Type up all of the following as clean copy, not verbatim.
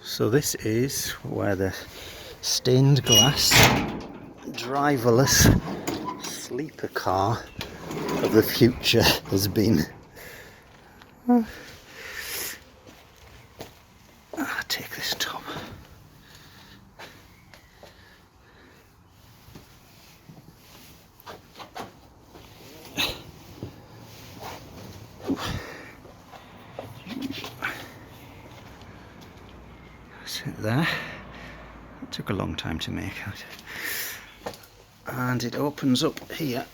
So this is where the stained glass driverless sleeper car of the future has been. Take this top. Sit there. It took a long time to make it. And it opens up here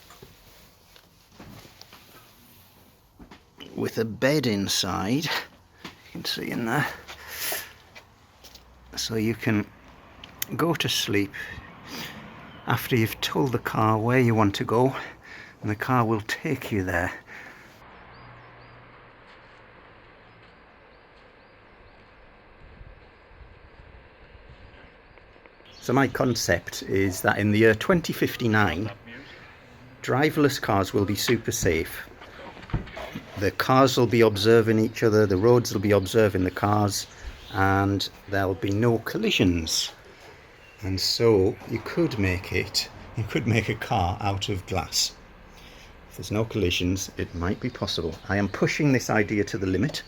with a bed inside. You can see in there. So you can go to sleep after you've told the car where you want to go, and the car will take you there. So my concept is that in the year 2059, driverless cars will be super safe. The cars will be observing each other, the roads will be observing the cars, and there'll be no collisions. And so you could make a car out of glass. If there's no collisions, it might be possible. I am pushing this idea to the limit,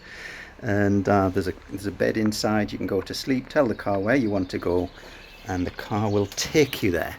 and there's a bed inside. You can go to sleep, tell the car where you want to go, and the car will take you there.